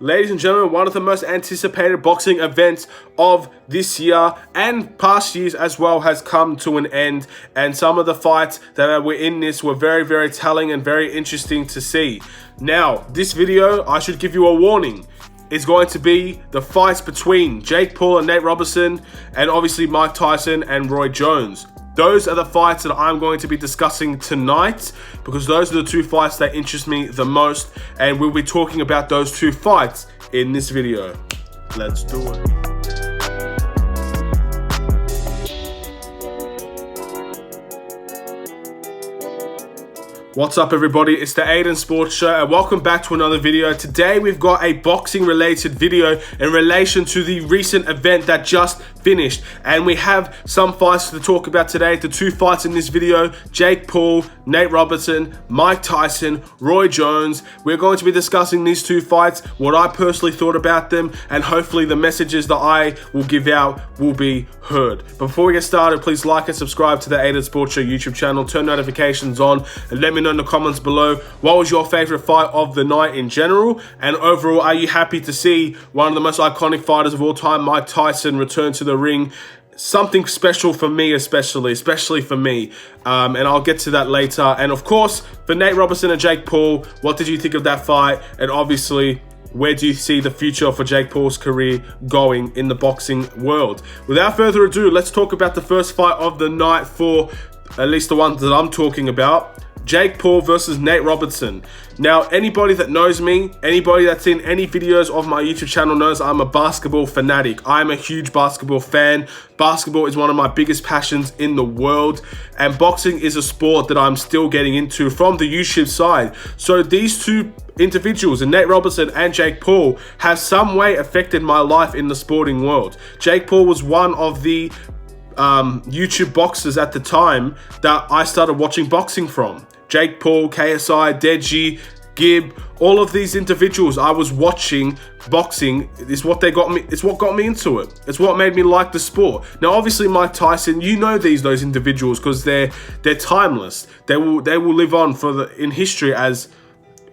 Ladies and gentlemen, one of the most anticipated boxing events of this year and past years as well has come to an end, and some of the fights that were in this were very, very telling and very interesting to see. Now, this video, I should give you a warning, is going to be the fights between Jake Paul and Nate Robinson, and obviously Mike Tyson and Roy Jones. Those are the fights that I'm going to be discussing tonight, because those are the two fights that interest me the most, and we'll be talking about those two fights in this video. Let's do it. What's up, everybody? It's the Aiden Sports Show, and welcome back to another video. Today we've got a boxing related video in relation to the recent event that just finished, and we have some fights to talk about today. The two fights in this video: Jake Paul, Nate Robinson, Mike Tyson, Roy Jones. We're going to be discussing these two fights, what I personally thought about them, and hopefully the messages that I will give out will be heard. Before we get started, please like and subscribe to the Aiden Sports Show YouTube channel, turn notifications on, and let me know in the comments below what was your favorite fight of the night in general, and overall, are you happy to see one of the most iconic fighters of all time, Mike Tyson, return to the ring? Something special for me, especially for me, and I'll get to that later. And of course, for Nate Robinson and Jake Paul, what did you think of that fight? And obviously, where do you see the future for Jake Paul's career going in the boxing world? Without further ado, let's talk about the first fight of the night, for at least the one that I'm talking about. Jake Paul versus Nate Robinson. Now, anybody that knows me, anybody that's in any videos of my YouTube channel knows I'm a basketball fanatic. I'm a huge basketball fan. Basketball is one of my biggest passions in the world, and boxing is a sport that I'm still getting into from the YouTube side. So these two individuals, and Nate Robinson and Jake Paul, have some way affected my life in the sporting world. Jake Paul was one of the YouTube boxers at the time that I started watching boxing from. Jake Paul, KSI, Deji, Gibb, all of these individuals I was watching boxing. Is what they got me. It's what got me into it. It's what made me like the sport. Now, obviously, Mike Tyson, you know those individuals because they're timeless. They will live on in history as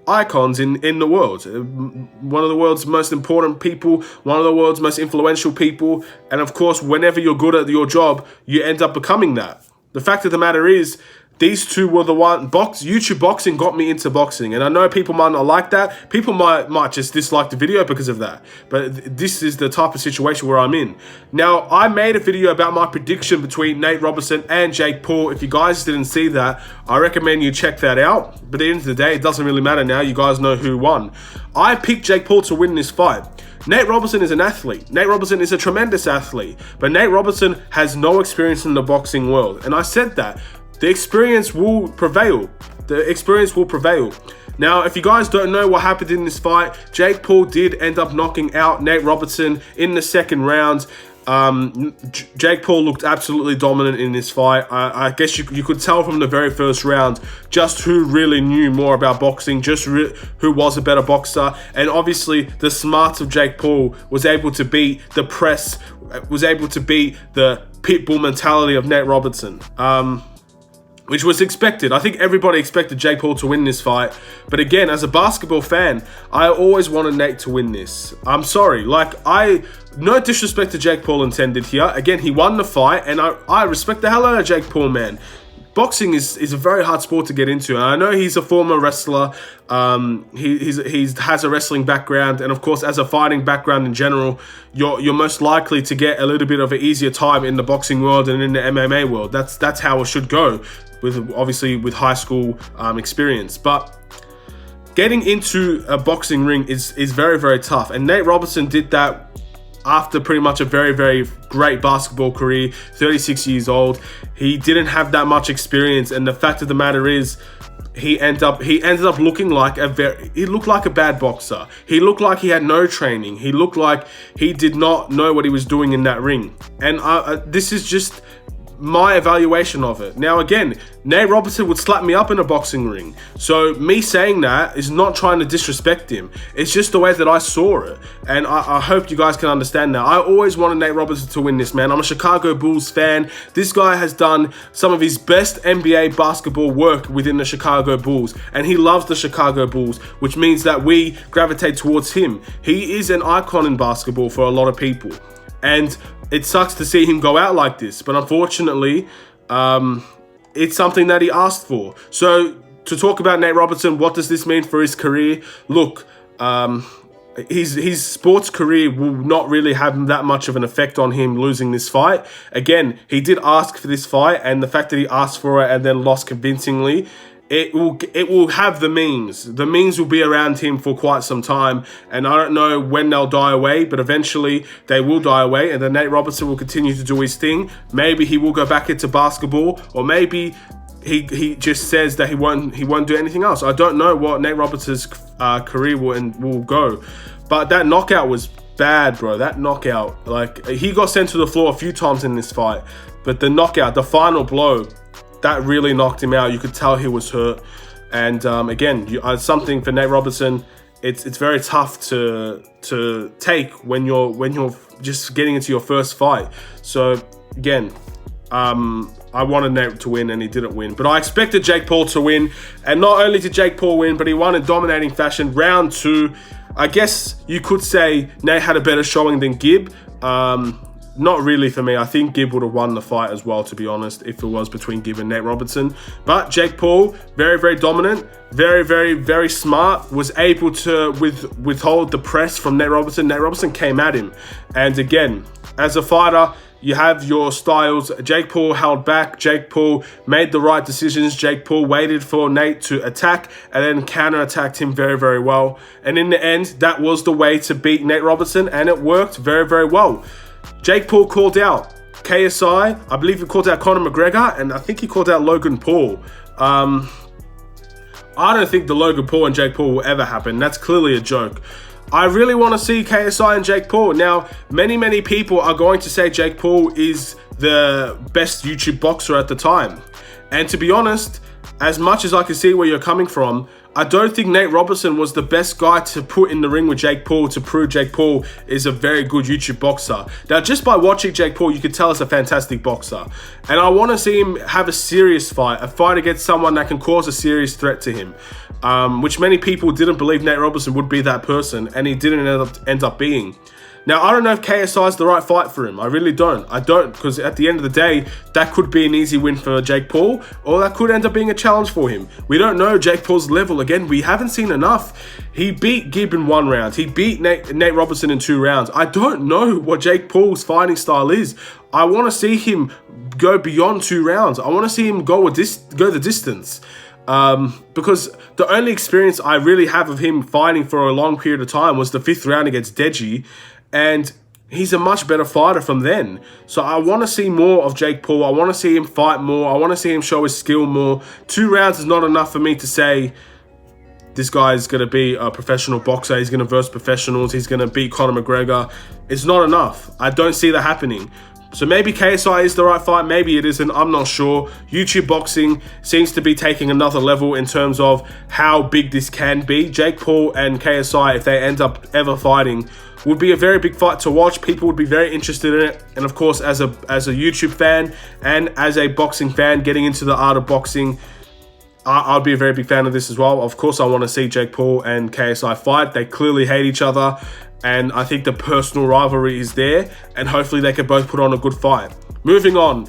icons in the world. One of the world's most important people, one of the world's most influential people, and of course, whenever you're good at your job, you end up becoming that. The fact of the matter is, these two were the one. YouTube boxing got me into boxing, and I know people might not like that. People might just dislike the video because of that. But this is the type of situation where I'm in. Now, I made a video about my prediction between Nate Robinson and Jake Paul. If you guys didn't see that, I recommend you check that out. But at the end of the day, it doesn't really matter now. You guys know who won. I picked Jake Paul to win this fight. Nate Robinson is an athlete. Nate Robinson is a tremendous athlete. But Nate Robinson has no experience in the boxing world. And I said that. The experience will prevail. The experience will prevail. Now, if you guys don't know what happened in this fight, Jake Paul did end up knocking out Nate Robinson in the second round. Jake Paul looked absolutely dominant in this fight. I guess you could tell from the very first round just who really knew more about boxing, just who was a better boxer. And obviously, the smarts of Jake Paul was able to beat the press, was able to beat the pit bull mentality of Nate Robinson. Which was expected. I think everybody expected Jake Paul to win this fight. But again, as a basketball fan, I always wanted Nate to win this. I'm sorry. No disrespect to Jake Paul intended here. Again, he won the fight, and I respect the hell out of Jake Paul, man. Boxing is a very hard sport to get into, and I know he's a former wrestler. He has a wrestling background, and of course, as a fighting background in general, you're most likely to get a little bit of an easier time in the boxing world and in the MMA world. That's how it should go, with high school experience. But getting into a boxing ring is very, very tough, and Nate Robinson did that after pretty much a very, very great basketball career. 36 years old. He didn't have that much experience, and the fact of the matter is, he ended up looking like he looked like a bad boxer. He looked like he had no training. He looked like he did not know what he was doing in that ring. And this is just my evaluation of it. Now, again, Nate Robinson would slap me up in a boxing ring. So me saying that is not trying to disrespect him. It's just the way that I saw it. And I hope you guys can understand that. I always wanted Nate Robinson to win this, man. I'm a Chicago Bulls fan. This guy has done some of his best NBA basketball work within the Chicago Bulls. And he loves the Chicago Bulls, which means that we gravitate towards him. He is an icon in basketball for a lot of people. And it sucks to see him go out like this, but unfortunately, it's something that he asked for. So to talk about Nate Robinson, what does this mean for his career? Look, his sports career will not really have that much of an effect on him losing this fight. Again, he did ask for this fight, and the fact that he asked for it and then lost convincingly, it will have the memes. The memes will be around him for quite some time, and I don't know when they'll die away, but eventually they will die away, and then Nate Robinson will continue to do his thing. Maybe he will go back into basketball, or maybe he just says that he won't do anything else. I don't know what Nate Robinson's career will go, but that knockout was bad, bro. That knockout, like, he got sent to the floor a few times in this fight, but the knockout, the final blow, that really knocked him out. You could tell he was hurt. And again, something for Nate Robinson, it's very tough to take when you're just getting into your first fight. So again, I wanted Nate to win, and he didn't win. But I expected Jake Paul to win, and not only did Jake Paul win, but he won in dominating fashion. Round 2, I guess you could say Nate had a better showing than Gib. Not really for me. I think Gib would have won the fight as well, to be honest, if it was between Gib and Nate Robinson. But Jake Paul, very, very dominant, very, very, very smart, was able to withhold the press from Nate Robinson. Nate Robinson came at him. And again, as a fighter, you have your styles. Jake Paul held back. Jake Paul made the right decisions. Jake Paul waited for Nate to attack and then counter-attacked him very, very well. And in the end, that was the way to beat Nate Robinson, and it worked very, very well. Jake Paul called out KSI. I believe he called out Conor McGregor, and I think he called out Logan Paul. I don't think the Logan Paul and Jake Paul will ever happen. That's clearly a joke. I really want to see KSI and Jake Paul. Now, many people are going to say Jake Paul is the best YouTube boxer at the time. And to be honest, as much as I can see where you're coming from, I don't think Nate Robinson was the best guy to put in the ring with Jake Paul to prove Jake Paul is a very good YouTube boxer. Now, just by watching Jake Paul, you can tell he's a fantastic boxer. And I want to see him have a serious fight, a fight against someone that can cause a serious threat to him, which many people didn't believe Nate Robinson would be that person, and he didn't end up being. Now, I don't know if KSI is the right fight for him. I really don't. I don't, because at the end of the day, that could be an easy win for Jake Paul, or that could end up being a challenge for him. We don't know Jake Paul's level. Again, we haven't seen enough. He beat Gib in 1 round. He beat Nate Robinson in 2 rounds. I don't know what Jake Paul's fighting style is. I want to see him go beyond 2 rounds. I want to see him go the distance. Because the only experience I really have of him fighting for a long period of time was the 5th round against Deji, and he's a much better fighter from then. So I want to see more of Jake Paul. I want to see him fight more. I want to see him show his skill more. 2 rounds is not enough for me to say this guy is going to be a professional boxer. He's going to verse professionals. He's going to beat Conor McGregor. It's not enough. I don't see that happening. So maybe KSI is the right fight, maybe it isn't, I'm not sure. YouTube boxing seems to be taking another level in terms of how big this can be. Jake Paul and KSI, if they end up ever fighting, would be a very big fight to watch. People would be very interested in it. And of course, as a YouTube fan and as a boxing fan getting into the art of boxing, I'd be a very big fan of this as well. Of course, I want to see Jake Paul and KSI fight. They clearly hate each other, and I think the personal rivalry is there, and hopefully they can both put on a good fight. Moving on,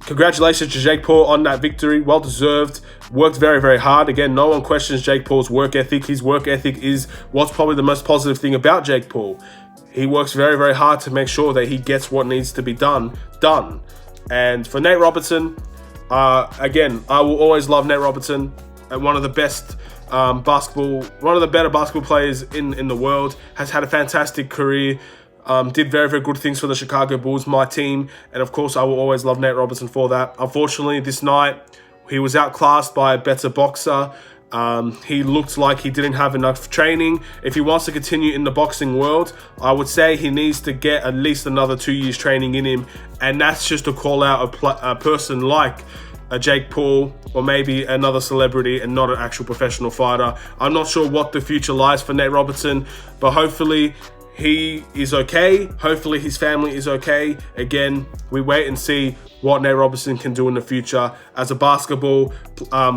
congratulations to Jake Paul on that victory. Well deserved. Worked very, very hard. Again, no one questions Jake Paul's work ethic. His work ethic is what's probably the most positive thing about Jake Paul. He works very, very hard to make sure that he gets what needs to be done. And for Nate Robinson, again, I will always love Nate Robinson, one of the best one of the better basketball players in the world. Has had a fantastic career. Did very, very good things for the Chicago Bulls, my team. And of course, I will always love Nate Robinson for that. Unfortunately, this night, he was outclassed by a better boxer. He looked like he didn't have enough training. If he wants to continue in the boxing world, I would say he needs to get at least another 2 years training in him. And that's just to call out a person like a Jake Paul or maybe another celebrity and not an actual professional fighter. I'm not sure what the future lies for Nate Robinson, but hopefully he is okay. Hopefully his family is okay. Again, we wait and see what Nate Robinson can do in the future. As a basketball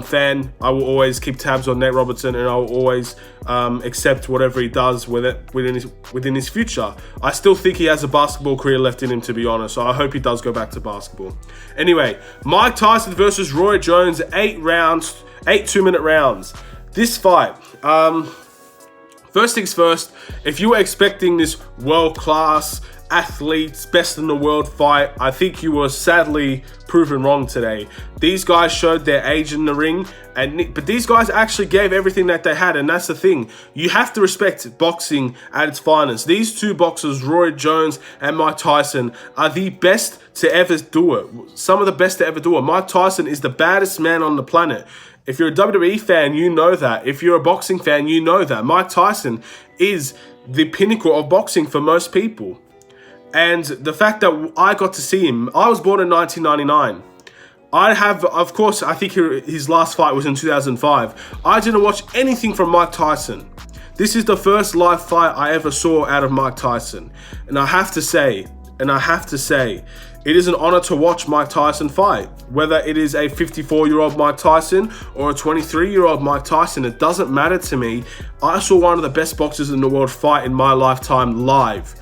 fan, I will always keep tabs on Nate Robinson, and I will always accept whatever he does within his future. I still think he has a basketball career left in him, to be honest, so I hope he does go back to basketball. Anyway, Mike Tyson versus Roy Jones, 8 2-minute rounds. This fight, first things first, if you were expecting this world-class athletes, best in the world fight, I think you were sadly proven wrong today. These guys showed their age in the ring, but these guys actually gave everything that they had, and that's the thing. You have to respect boxing at its finest. These two boxers, Roy Jones and Mike Tyson, are the best to ever do it. Some of the best to ever do it. Mike Tyson is the baddest man on the planet. If you're a WWE fan, you know that. If you're a boxing fan, you know that. Mike Tyson is the pinnacle of boxing for most people. And the fact that I got to see him, I was born in 1999. I think his last fight was in 2005. I didn't watch anything from Mike Tyson. This is the first live fight I ever saw out of Mike Tyson. And I have to say, it is an honor to watch Mike Tyson fight. Whether it is a 54-year-old Mike Tyson or a 23-year-old Mike Tyson, it doesn't matter to me. I saw one of the best boxers in the world fight in my lifetime live.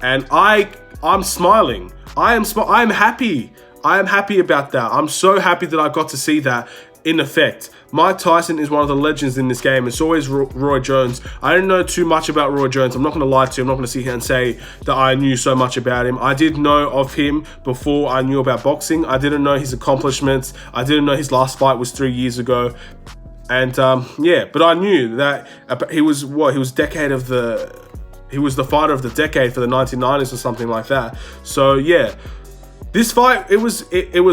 And I'm smiling. I'm happy. I am happy about that. I'm so happy that I got to see that in effect. Mike Tyson is one of the legends in this game. It's always Roy Jones. I don't know too much about Roy Jones. I'm not going to lie to you. I'm not going to sit here and say that I knew so much about him. I did know of him before I knew about boxing. I didn't know his accomplishments. I didn't know his last fight was 3 years ago. And but I knew that he was the fighter of the decade for the 1990s or something like that. So yeah, this fight, it was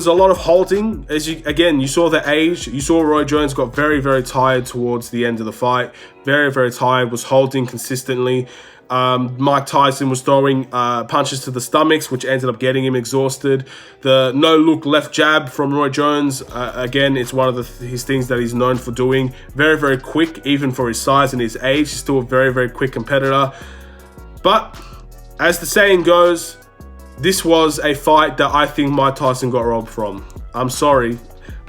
a lot of holding. You saw the age. You saw Roy Jones got very, very tired towards the end of the fight. Very, very tired, was holding consistently. Mike Tyson was throwing punches to the stomachs, which ended up getting him exhausted. The no-look left jab from Roy Jones, again, it's one of his things that he's known for doing. Very, very quick, even for his size and his age. He's still a very, very quick competitor. But as the saying goes, this was a fight that I think Mike Tyson got robbed from. I'm sorry.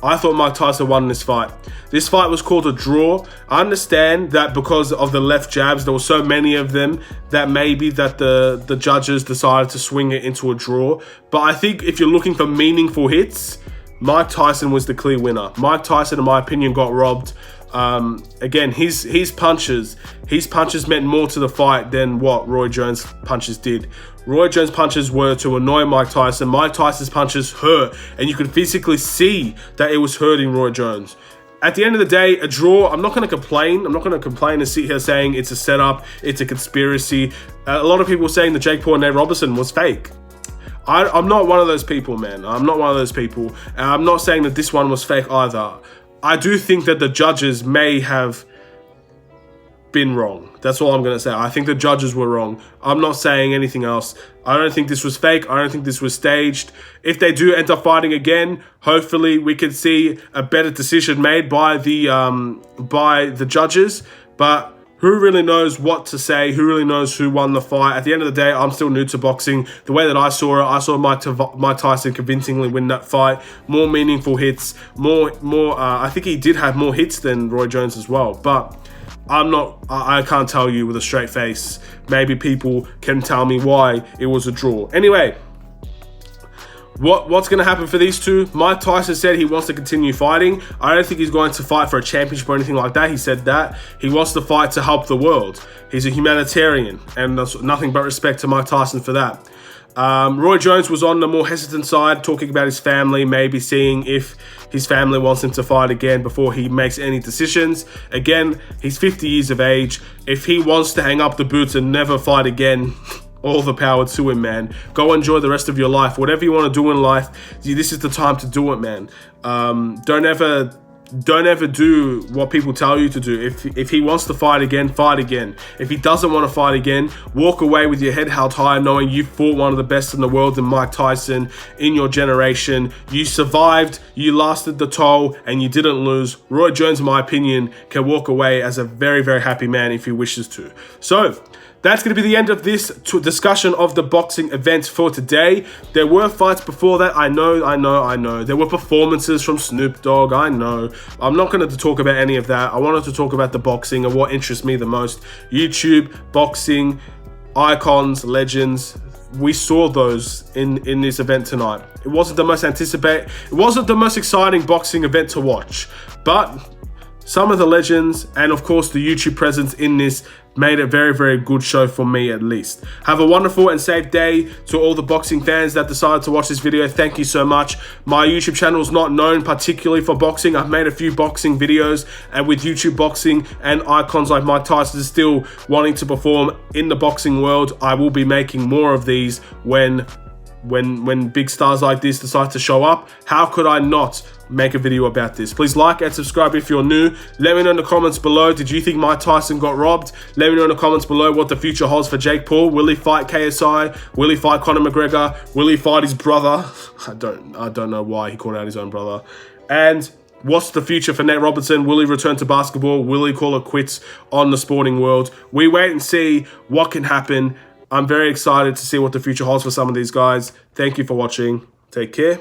I thought Mike Tyson won this fight. This fight was called a draw. I understand that because of the left jabs, there were so many of them that maybe that the judges decided to swing it into a draw. But I think if you're looking for meaningful hits, Mike Tyson was the clear winner. Mike Tyson, in my opinion, got robbed. Again, his punches meant more to the fight than what Roy Jones' punches did. Roy Jones' punches were to annoy Mike Tyson. Mike Tyson's punches hurt, and you could physically see that it was hurting Roy Jones. At the end of the day, a draw, I'm not going to complain. I'm not going to complain and sit here saying it's a setup, it's a conspiracy. A lot of people saying that Jake Paul and Nate Robinson was fake. I'm not one of those people, man. I'm not one of those people. And I'm not saying that this one was fake either. I do think that the judges may have been wrong. That's all I'm going to say. I think the judges were wrong. I'm not saying anything else. I don't think this was fake. I don't think this was staged. If they do end up fighting again, hopefully we can see a better decision made by the judges. But who really knows what to say? Who really knows who won the fight? At the end of the day, I'm still new to boxing. The way that I saw it, I saw Mike Tyson convincingly win that fight. More meaningful hits. I think he did have more hits than Roy Jones as well. But I can't tell you with a straight face. Maybe people can tell me why it was a draw. Anyway, what's going to happen for these two? Mike Tyson said he wants to continue fighting. I don't think he's going to fight for a championship or anything like that. He said that he wants to fight to help the world. He's a humanitarian, and there's nothing but respect to Mike Tyson for that. Roy Jones was on the more hesitant side, talking about his family, maybe seeing if his family wants him to fight again before he makes any decisions. Again, he's 50 years of age. If he wants to hang up the boots and never fight again, all the power to him, man. Go enjoy the rest of your life. Whatever you want to do in life, this is the time to do it, man. Don't ever don't ever do what people tell you to do. If he wants to fight again, fight again. If he doesn't want to fight again, walk away with your head held high, knowing you fought one of the best in the world in Mike Tyson in your generation. You survived, you lasted the toll, and you didn't lose. Roy Jones, in my opinion, can walk away as a very, very happy man if he wishes to. So that's going to be the end of this discussion of the boxing events for today. There were fights before that. I know. There were performances from Snoop Dogg. I know. I'm not going to talk about any of that. I wanted to talk about the boxing and what interests me the most. YouTube, boxing, icons, legends. We saw those in this event tonight. It wasn't the most anticipated. It wasn't the most exciting boxing event to watch. But some of the legends and, of course, the YouTube presence in this made a very, very good show for me, at least. Have a wonderful and safe day to all the boxing fans that decided to watch this video. Thank you so much. My YouTube channel is not known particularly for boxing. I've made a few boxing videos, and with YouTube boxing and icons like Mike Tyson still wanting to perform in the boxing world, I will be making more of these when big stars like this decide to show up. How could I not make a video about this? Please like and subscribe if you're new. Let me know in the comments below, did you think Mike Tyson got robbed? Let me know in the comments below what the future holds for Jake Paul. Will he fight KSI? Will he fight Conor McGregor? Will he fight his brother? I don't know why he called out his own brother. And what's the future for Nate Robinson? Will he return to basketball? Will he call it quits on the sporting world? We wait and see what can happen. I'm very excited to see what the future holds for some of these guys. Thank you for watching. Take care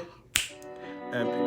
and peace.